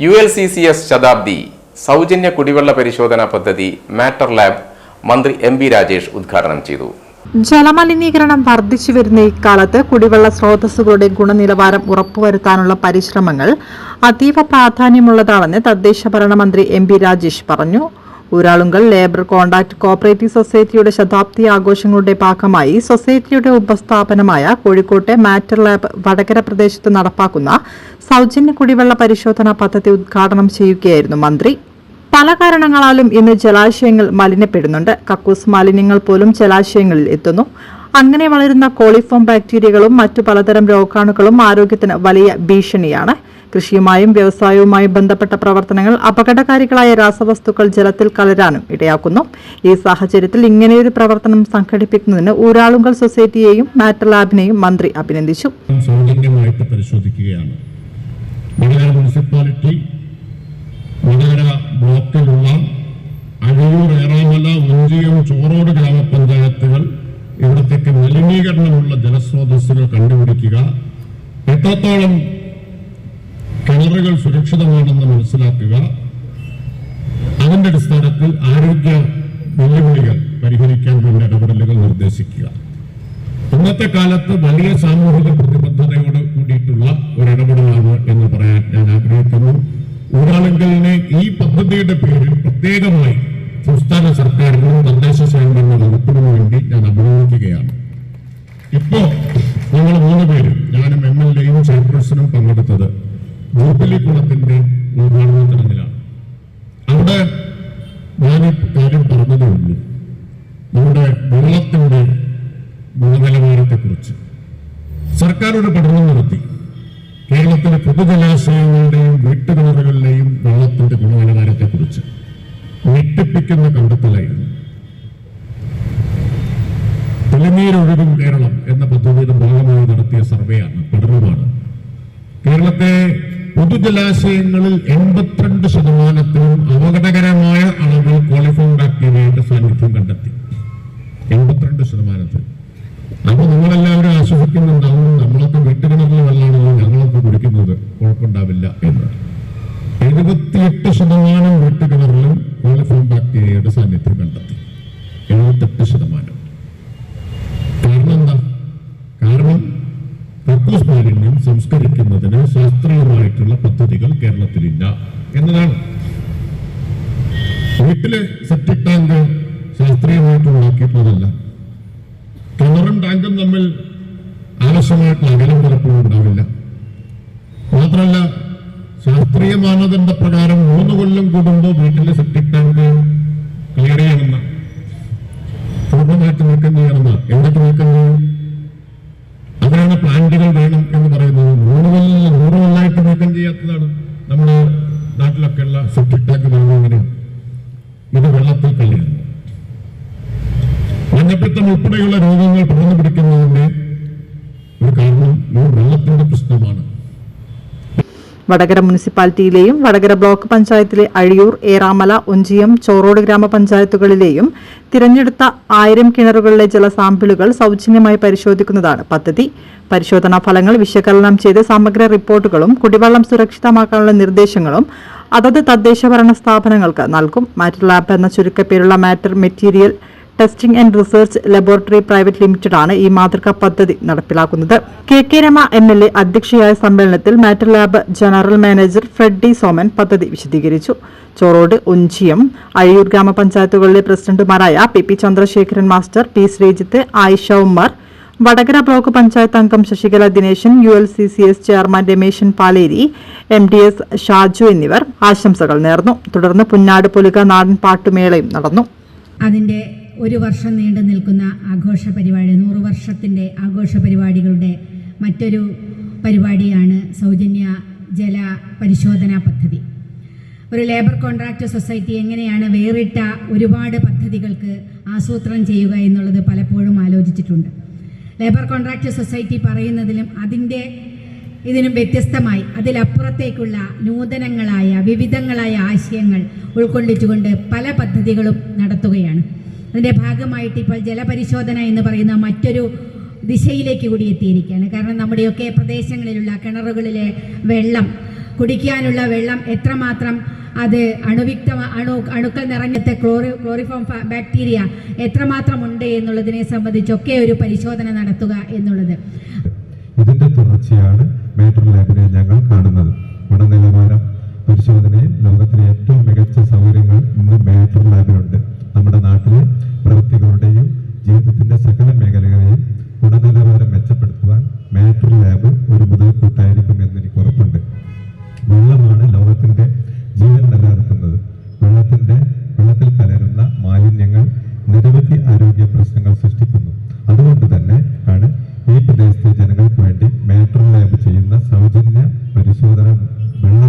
ULCCS ശതാബ്ദി സൗജന്യ കുടിവെള്ള പരിശോധനാ പദ്ധതി മാറ്റർ ലാബ് മന്ത്രി MP രാജേഷ് ഉദ്ഘാടനം ചെയ്തു. ജലമലിനീകരണം വർദ്ധിച്ചു വരുന്ന ഇക്കാലത്ത് കുടിവെള്ള സ്രോതസ്സുകളുടെ ഗുണനിലവാരം ഉറപ്പുവരുത്താനുള്ള പരിശ്രമങ്ങൾ അതീവ പ്രാധാന്യമുള്ളതാണെന്ന് തദ്ദേശ ഭരണ മന്ത്രി MP രാജേഷ് പറഞ്ഞു. ഊരാളുങ്കൽ ലേബർ കോൺട്രാക്ട് കോഓപ്പറേറ്റീവ് സൊസൈറ്റിയുടെ ശതാബ്ദി ആഘോഷങ്ങളുടെ ഭാഗമായി സൊസൈറ്റിയുടെ ഉപസ്ഥാപനമായ കോഴിക്കോട്ടെ മാറ്റർ ലാബ് വടകര പ്രദേശത്ത് നടപ്പാക്കുന്ന സൗജന്യ കുടിവെള്ള പരിശോധനാ പദ്ധതി ഉദ്ഘാടനം ചെയ്യുകയായിരുന്നു മന്ത്രി. പല കാരണങ്ങളാലും ഇന്ന് ജലാശയങ്ങൾ മലിനപ്പെടുന്നുണ്ട്. കക്കൂസ് മാലിന്യങ്ങൾ പോലും ജലാശയങ്ങളിൽ എത്തുന്നു. അങ്ങനെ വളരുന്ന കോളിഫോം ബാക്ടീരിയകളും മറ്റു പലതരം രോഗാണുക്കളും ആരോഗ്യത്തിന് വലിയ ഭീഷണിയാണ്. കൃഷിയുമായും വ്യവസായവുമായും ബന്ധപ്പെട്ട പ്രവർത്തനങ്ങൾ അപകടകാരികളായ രാസവസ്തുക്കൾ ജലത്തിൽ കലരാനും ഇടയാക്കുന്നു. ഈ സാഹചര്യത്തിൽ ഇങ്ങനെയൊരു പ്രവർത്തനം സംഘടിപ്പിക്കുന്നതിന് ഊരാളുങ്കൽ സൊസൈറ്റിയെയും മാറ്റർ ലാബിനെയും മന്ത്രി അഭിനന്ദിച്ചു. സൗജന്യമായിട്ട് പരിശോധിക്കുകയാണ്. വടകര മുനിസിപ്പാലിറ്റി വടകര ബ്ലോക്കിലുള്ള അഴിയൂർ, ഏറാമല, ഒഞ്ചിയം, ചോറോട് ഗ്രാമപഞ്ചായത്തുകൾ ഇവിടത്തേക്ക് മലിനീകരണമുള്ള ജലസ്രോതസ്സുകൾ കണ്ടുപിടിക്കുക, എത്രത്തോളം കിണറുകൾ സുരക്ഷിതമാണെന്ന് മനസ്സിലാക്കുക, അതിന്റെ അടിസ്ഥാനത്തിൽ ആരോഗ്യ വെല്ലുവിളികൾ പരിഹരിക്കാൻ വേണ്ട ഇടപെടലുകൾ നിർദ്ദേശിക്കുക. ഇന്നത്തെ കാലത്ത് വലിയ സാമൂഹിക പ്രതിബദ്ധതയോട് കൂടിയിട്ടുള്ള ഒരു ഇടപെടലാണ് എന്ന് പറയാൻ ഞാൻ ആഗ്രഹിക്കുന്നു. ഊരാളുങ്കലിനെ ഈ പദ്ധതിയുടെ പേരിൽ പ്രത്യേകമായി സംസ്ഥാന സർക്കാരിനും തദ്ദേശ സ്വയംഭരണ വകുപ്പിനും വേണ്ടി ഞാൻ അഭിനന്ദിക്കുകയാണ്. ഇപ്പോ ഞങ്ങൾ 3 പേരും, ഞാനും MLAയും ചെയർപേഴ്സണും പങ്കെടുത്തത് ജൂബിലി കുളത്തിന്റെ ഉദ്ഘാടന ചടങ്ങിലാണ്. അവിടെ ഞാൻ കാര്യം പറഞ്ഞതേ ഉള്ളൂ. നമ്മുടെ വെള്ളത്തിന്റെ ഗുണനിലവാരത്തെക്കുറിച്ച് സർക്കാർ ഒരു പഠനം നടത്തി. കേരളത്തിലെ പൊതുജലാശയങ്ങളുടെയും വീട്ടുകിണറുകളിലെയും വെള്ളത്തിന്റെ ഗുണനിലവാരത്തെക്കുറിച്ച് ഞെട്ടിപ്പിക്കുന്ന കണ്ടെത്തലായിരുന്നു. തെളിനീരൊഴുകും കേരളം എന്ന പദ്ധതിയുടെ ഭാഗമായി നടത്തിയ സർവേയാണ്, പഠനമാണ്. കേരളത്തെ പൊതുജലാശയങ്ങളിൽ 82% അപകടകരമായ അളവിൽ കോളിഫോം ബാക്ടീരിയയുടെ സാന്നിധ്യം കണ്ടെത്തി. 82%. അപ്പൊ നിങ്ങളെല്ലാവരും ആശ്വസിക്കുന്നുണ്ടാവും, നമ്മളൊക്കെ വീട്ടുകിണറിലെ വെള്ളമാണല്ലോ ഞങ്ങളൊക്കെ കുടിക്കുന്നത്, കുഴപ്പമുണ്ടാവില്ല എന്ന്. 78% വീട്ടുകിണറിലും കോളിഫോം ബാക്ടീരിയയുടെ സാന്നിധ്യം കണ്ടെത്തി. 78%. കാരണം എന്താ? കാരണം കക്കൂസ് മാലിന്യം സംസ്കരിക്കുന്നതിന് ശാസ്ത്രീയമായിട്ടുള്ള പദ്ധതികൾ കേരളത്തിലില്ല എന്നതാണ്. വീട്ടിലെ സെപ്റ്റിക് ടാങ്ക് ശാസ്ത്രീയമായിട്ട് ഉണ്ടാക്കിയിട്ടുള്ളതല്ല. കിണറും ടാങ്കും തമ്മിൽ ആവശ്യമായിട്ടുള്ള അകലം പലപ്പോഴും ഉണ്ടാവില്ല. മാത്രമല്ല, ശാസ്ത്രീയ മാനദണ്ഡ പ്രകാരം 3 കൊല്ലം കൂടുമ്പോൾ വീട്ടിലെ സെപ്റ്റിക് ടാങ്ക് ക്ലിയർ ചെയ്യണമെന്ന, പൂർണ്ണമായിട്ട് നീക്കം ചെയ്യണമെന്ന. എന്തൊക്കെ നീക്കം ചെയ്യും? അതിനാണ് പ്ലാന്റുകൾ വേണം എന്ന് പറയുന്നത്. 100 കൊല്ലമായിട്ട് നീക്കം ചെയ്യാത്തതാണ് നമ്മുടെ നാട്ടിലൊക്കെയുള്ള സെപ്റ്റിക് ടാങ്ക് വെള്ളമെങ്കിലും ഇത് വെള്ളത്തിൽ കല്ലുന്നു. മഞ്ഞപ്പിത്തം ഉൾപ്പെടെയുള്ള രോഗങ്ങൾ പടർന്നു പിടിക്കുന്നതിന്റെ ഒരു കാരണം ഈ വെള്ളത്തിന്റെ പ്രശ്നമാണ്. വടകര മുനിസിപ്പാലിറ്റിയിലെയും വടകര ബ്ലോക്ക് പഞ്ചായത്തിലെ അഴിയൂർ, ഏറാമല, ഒഞ്ചിയം, ചോറോട് ഗ്രാമപഞ്ചായത്തുകളിലെയും തിരഞ്ഞെടുത്ത 1000 കിണറുകളിലെ ജലസാമ്പിളുകൾ സൗജന്യമായി പരിശോധിക്കുന്നതാണ് പദ്ധതി. പരിശോധനാ ഫലങ്ങൾ വിശകലനം ചെയ്ത് സമഗ്ര റിപ്പോർട്ടുകളും കുടിവെള്ളം സുരക്ഷിതമാക്കാനുള്ള നിർദ്ദേശങ്ങളും അതത് തദ്ദേശ ഭരണ സ്ഥാപനങ്ങൾക്ക് നൽകും. മാറ്റർ ലാബ് എന്ന ചുരുക്കപ്പേരുള്ള matter material testing and research laboratory private limited ആണ് ഈ മാതൃകാ പദ്ധതി നടപ്പിലാക്കുന്നത്. KK രമ MLA അധ്യക്ഷയായ സമ്മേളനത്തിൽ matter lab general manager Freddy Soman പദ്ധതി വിശദീകരിച്ചു. ചോറോട്, ഒഞ്ചിയം, അഴിയൂർ ഗ്രാമപഞ്ചായത്തുകളിലെ പ്രസിഡന്റുമാരായ PP Chandrasekharan master, P Sreejith, Ayisha Ummer, Vadakara block panchayat അംഗം Sasikala Dineshan, ULCCS chairman Rameshan Paleri, MDS Shaju എന്നിവർ ആശംസകൾ നേർന്നു. തുടർന്ന് പുന്നാട് പൊലിക നാടൻ പാട്ടുമേളയും നടന്നു. അതിൻ്റെ 1 വർഷം നീണ്ടു നിൽക്കുന്ന ആഘോഷ പരിപാടി, 100 വർഷത്തിൻ്റെ ആഘോഷ പരിപാടികളുടെ മറ്റൊരു പരിപാടിയാണ് സൗജന്യ ജല പരിശോധനാ പദ്ധതി. ഒരു ലേബർ കോൺട്രാക്ട് സൊസൈറ്റി എങ്ങനെയാണ് വേറിട്ട ഒരുപാട് പദ്ധതികൾക്ക് ആസൂത്രണം ചെയ്യുക എന്നുള്ളത് പലപ്പോഴും ആലോചിച്ചിട്ടുണ്ട്. ലേബർ കോൺട്രാക്ട് സൊസൈറ്റി പറയുന്നതിലും ഇതിനും വ്യത്യസ്തമായി അതിലപ്പുറത്തേക്കുള്ള നൂതനങ്ങളായ വിവിധങ്ങളായ ആശയങ്ങൾ ഉൾക്കൊള്ളിച്ചുകൊണ്ട് പല പദ്ധതികളും നടത്തുകയാണ്. അതിൻ്റെ ഭാഗമായിട്ട് ഇപ്പോൾ ജലപരിശോധന എന്ന് പറയുന്ന മറ്റൊരു ദിശയിലേക്ക് കൂടി എത്തിയിരിക്കുകയാണ്. കാരണം നമ്മുടെയൊക്കെ പ്രദേശങ്ങളിലുള്ള കിണറുകളിലെ വെള്ളം കുടിക്കാനുള്ള വെള്ളം എത്രമാത്രം അത് അണുക്കൾ നിറഞ്ഞത്തെ ക്ലോറിഫോം ബാക്ടീരിയ എത്രമാത്രം ഉണ്ട് എന്നുള്ളതിനെ സംബന്ധിച്ചൊക്കെ ഒരു പരിശോധന നടത്തുക എന്നുള്ളത്. ഇതിന്റെ തുടർച്ചയാണ് മാറ്റർ ലാബിനെ ഞങ്ങൾ കാണുന്നത്. ഗുണനിലവാരം പരിശോധനയിൽ ലോകത്തിലെ ഏറ്റവും മികച്ച സൗകര്യങ്ങൾ ഇന്ന് മാറ്റർ ലാബിലുണ്ട്. നമ്മുടെ നാട്ടിലെ പ്രവൃത്തികളുടെയും ജീവിതത്തിന്റെ സകല മേഖലകളെയും ഗുണനിലവാരം മെച്ചപ്പെടുത്തുവാൻ മാറ്റർ ലാബ് ഒരു മുതൽക്കൂട്ടായിരിക്കും എന്ന് എനിക്ക് ഉറപ്പുണ്ട്. വെള്ളമാണ് ലോകത്തിന്റെ ജീവൻ നിലനിർത്തുന്നത്. വെള്ളത്തിൽ കലരുന്ന മാലിന്യങ്ങൾ നിരവധി ആരോഗ്യ പ്രശ്നങ്ങൾ സൃഷ്ടിക്കുന്നു. അതുകൊണ്ട് തന്നെ ആണ് ഈ പ്രദേശത്തെ ജനങ്ങൾക്ക് വേണ്ടി മാറ്റർ ലാബ് ചെയ്യുന്ന സൗജന്യ പരിശോധന വെള്ള